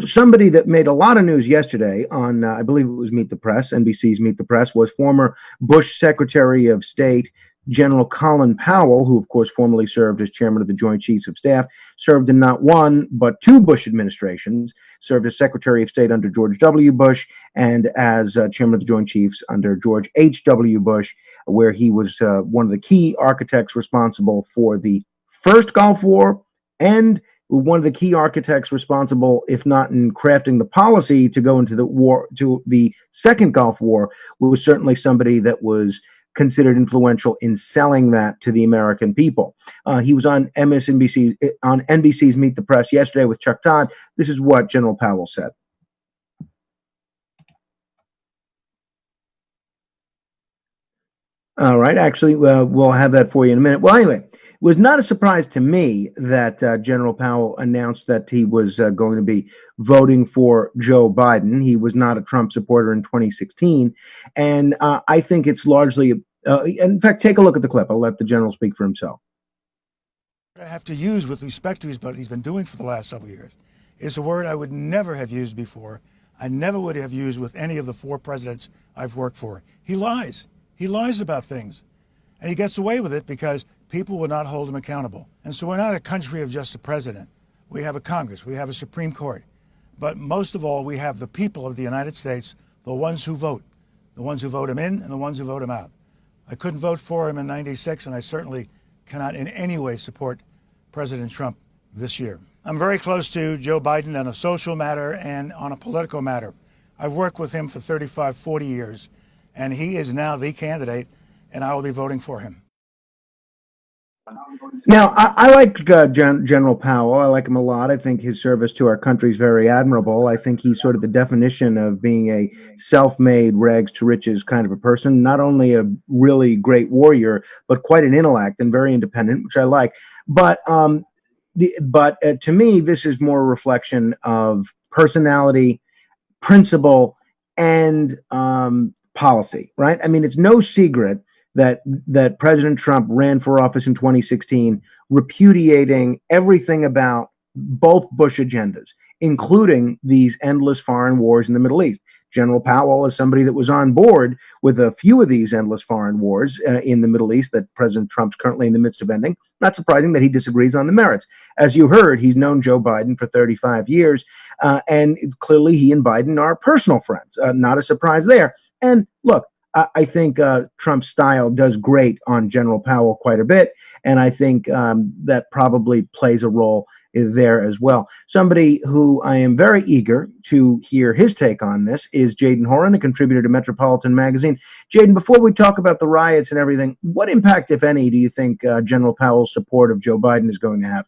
somebody that made a lot of news yesterday on, I believe it was Meet the Press, NBC's Meet the Press, was former Bush Secretary of State General Colin Powell, who, of course, formerly served as chairman of the Joint Chiefs of Staff, served in not one, but two Bush administrations, served as Secretary of State under George W. Bush and as chairman of the Joint Chiefs under George H.W. Bush, where he was one of the key architects responsible for the first Gulf War and one of the key architects responsible, if not in crafting the policy to go into the war, to the second Gulf War, was certainly somebody that was considered influential in selling that to the American people. He was on NBC's Meet the Press yesterday with Chuck Todd. This is what General Powell said. All right, actually, we'll have that for you in a minute. Well, anyway, it was not a surprise to me that General Powell announced that he was going to be voting for Joe Biden. He was not a Trump supporter in 2016. And I think it's largely, in fact, take a look at the clip. I'll let the general speak for himself. What I have to use with respect to what he's been doing for the last several years is a word I would never have used before. I never would have used with any of the four presidents I've worked for. He lies. He lies about things. And he gets away with it because people will not hold him accountable. And so we're not a country of just a president. We have a Congress. We have a Supreme Court. But most of all, we have the people of the United States, the ones who vote him in and the ones who vote him out. I couldn't vote for him in '96, and I certainly cannot in any way support President Trump this year. I'm very close to Joe Biden on a social matter and on a political matter. I've worked with him for 35, 40 years, and he is now the candidate, and I will be voting for him. Now, I like General Powell. I like him a lot. I think his service to our country is very admirable. I think he's sort of the definition of being a self-made, rags to riches kind of a person. Not only a really great warrior, but quite an intellect and very independent, which I like. But to me, this is more a reflection of personality, principle, and policy. Right? I mean, it's no secret that President Trump ran for office in 2016, repudiating everything about both Bush agendas, including these endless foreign wars in the Middle East. General Powell is somebody that was on board with a few of these endless foreign wars in the Middle East that President Trump's currently in the midst of ending. Not surprising that he disagrees on the merits. As you heard, he's known Joe Biden for 35 years, and clearly he and Biden are personal friends. Not a surprise there. And look, I think Trump's style does great on General Powell quite a bit, and I think that probably plays a role there as well. Somebody who I am very eager to hear his take on this is Jadan Horyn, a contributor to Metropolitan Magazine. Jadan, before we talk about the riots and everything, what impact, if any, do you think General Powell's support of Joe Biden is going to have?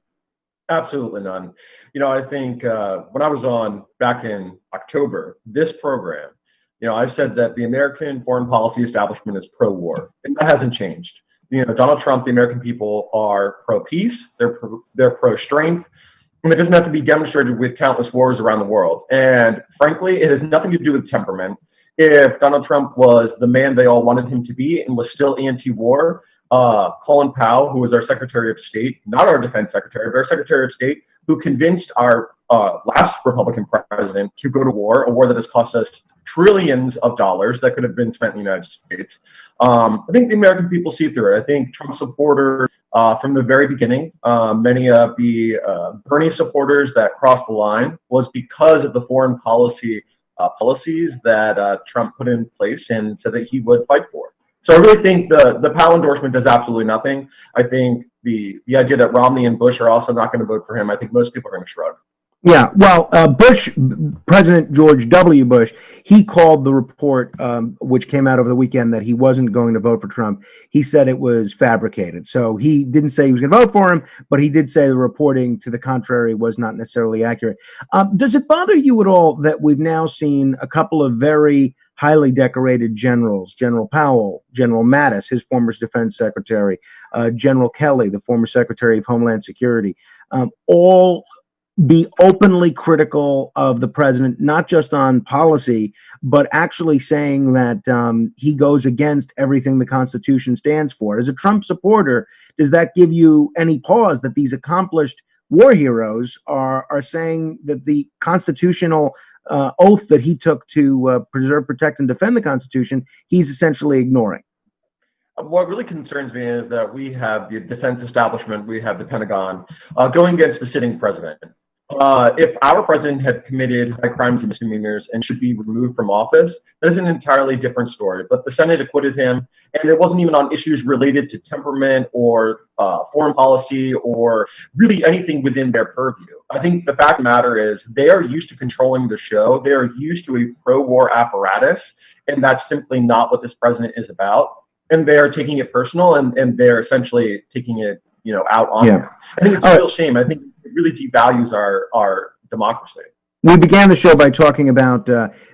Absolutely none. You know, I think when I was on back in October, this program, you know, I said that the American foreign policy establishment is pro-war, and that hasn't changed. You know, Donald Trump, the American people are pro-peace, they're pro-strength, and it doesn't have to be demonstrated with countless wars around the world. And frankly, it has nothing to do with temperament. If Donald Trump was the man they all wanted him to be and was still anti-war, Colin Powell, who was our Secretary of State, not our Defense Secretary, but our Secretary of State, who convinced our last Republican president to go to war, a war that has cost us trillions of dollars that could have been spent in the United States. I think the American people see through it. I think Trump supporters from the very beginning, many of the Bernie supporters that crossed the line was because of the foreign policies that Trump put in place and said that he would fight for. So I really think the Powell endorsement does absolutely nothing. I think the idea that Romney and Bush are also not going to vote for him, I think most people are going to shrug. Yeah, well, President George W. Bush, he called the report, which came out over the weekend, that he wasn't going to vote for Trump. He said it was fabricated. So he didn't say he was going to vote for him, but he did say the reporting to the contrary was not necessarily accurate. Does it bother you at all that we've now seen a couple of very highly decorated generals, General Powell, General Mattis, his former defense secretary, General Kelly, the former Secretary of Homeland Security, all be openly critical of the president, not just on policy, but actually saying that he goes against everything the Constitution stands for? As a Trump supporter, does that give you any pause that these accomplished war heroes are saying that the constitutional oath that he took to preserve, protect, and defend the Constitution, he's essentially ignoring. What really concerns me is that we have the defense establishment, we have the Pentagon going against the sitting president. If our president had committed high crimes and misdemeanors and should be removed from office, that is an entirely different story. But the Senate acquitted him, and it wasn't even on issues related to temperament or foreign policy or really anything within their purview. I think the fact of the matter is they are used to controlling the show. They are used to a pro-war apparatus, and that's simply not what this president is about. And they are taking it personal, and they're essentially taking it, out on him. I think it's a real shame. I think it really devalues our democracy. We began the show by talking about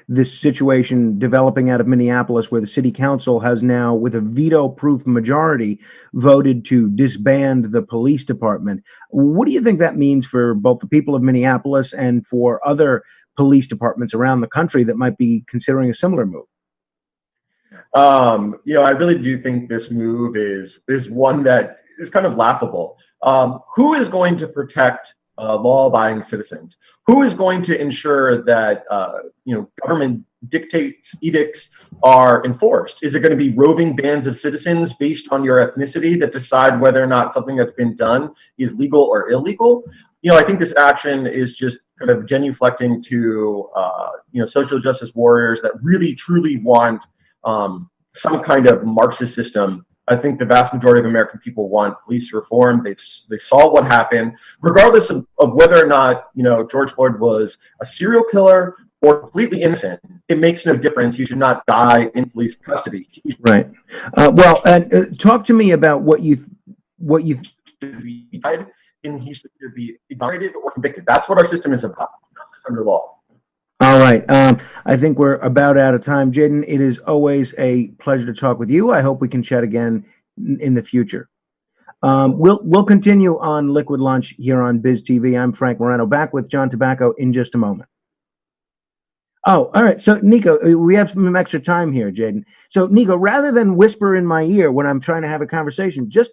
this situation developing out of Minneapolis, where the city council has now, with a veto-proof majority, voted to disband the police department. What do you think that means for both the people of Minneapolis and for other police departments around the country that might be considering a similar move? I really do think this move is one that is kind of laughable. Who is going to protect law-abiding citizens? Who is going to ensure that government edicts are enforced? Is it going to be roving bands of citizens based on your ethnicity that decide whether or not something that's been done is legal or illegal? I think this action is just kind of genuflecting to social justice warriors that really truly want some kind of Marxist system. I think the vast majority of American people want police reform. They saw what happened, regardless of whether or not George Floyd was a serial killer or completely innocent. It makes no difference. He should not die in police custody. Right. And talk to me about what you died, and he should either be exonerated or convicted. That's what our system is about under law. All right. I think we're about out of time. Jadan, it is always a pleasure to talk with you. I hope we can chat again in the future. We'll continue on Liquid Lunch here on Biz TV. I'm Frank Moreno, back with John Tobacco in just a moment. Oh, all right. So, Nico, we have some extra time here, Jadan. So, Nico, rather than whisper in my ear when I'm trying to have a conversation, just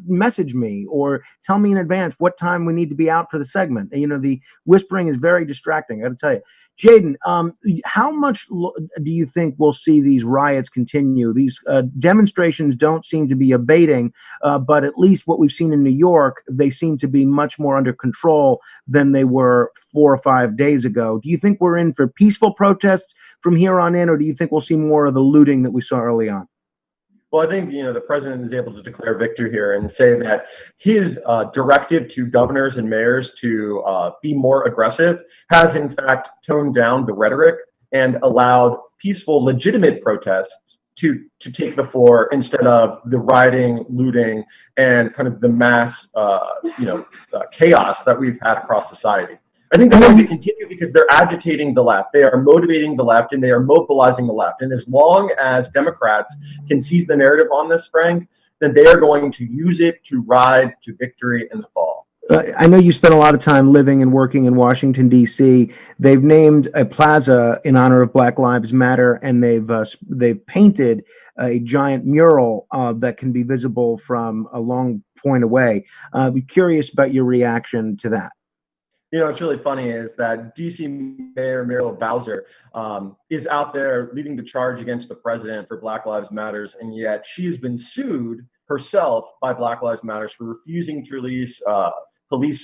message me or tell me in advance what time we need to be out for the segment. The whispering is very distracting, I got to tell you. Jadan, how much do you think we'll see these riots continue? These demonstrations don't seem to be abating, but at least what we've seen in New York, they seem to be much more under control than they were 4 or 5 days ago. Do you think we're in for peaceful protests from here on in, or do you think we'll see more of the looting that we saw early on? Well, I think, the president is able to declare victory here and say that his directive to governors and mayors to be more aggressive has, in fact, toned down the rhetoric and allowed peaceful, legitimate protests to take the floor instead of the rioting, looting, and kind of the mass, chaos that we've had across society. I think they're going to continue because they're agitating the left. They are motivating the left, and they are mobilizing the left. And as long as Democrats can seize the narrative on this, Frank, then they are going to use it to ride to victory in the fall. I know you spent a lot of time living and working in Washington, D.C. They've named a plaza in honor of Black Lives Matter, and they've painted a giant mural that can be visible from a long point away. I'd be curious about your reaction to that. What's really funny is that D.C. Mayor Muriel Bowser is out there leading the charge against the president for Black Lives Matters, and yet she has been sued herself by Black Lives Matters for refusing to release police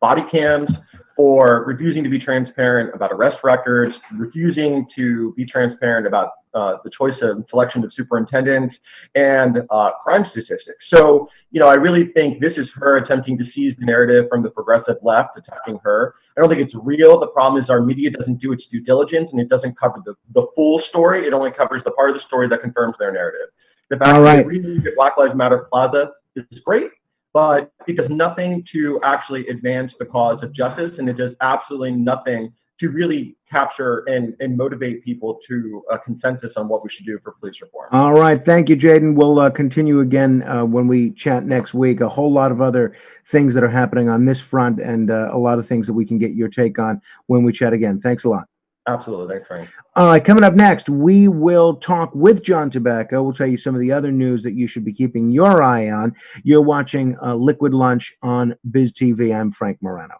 body cams, for refusing to be transparent about arrest records, refusing to be transparent about the choice and selection of superintendents, and crime statistics. So, I really think this is her attempting to seize the narrative from the progressive left, attacking her. I don't think it's real. The problem is our media doesn't do its due diligence, and it doesn't cover the full story. It only covers the part of the story that confirms their narrative. The fact that they renamed it Black Lives Matter Plaza is great, but it does nothing to actually advance the cause of justice, and it does absolutely nothing to really capture and motivate people to a consensus on what we should do for police reform. All right. Thank you, Jadan. We'll continue again when we chat next week. A whole lot of other things that are happening on this front, and a lot of things that we can get your take on when we chat again. Thanks a lot. Absolutely. Thanks, Frank. All right, coming up next, we will talk with John Tobacco. We'll tell you some of the other news that you should be keeping your eye on. You're watching Liquid Lunch on Biz TV. I'm Frank Moreno.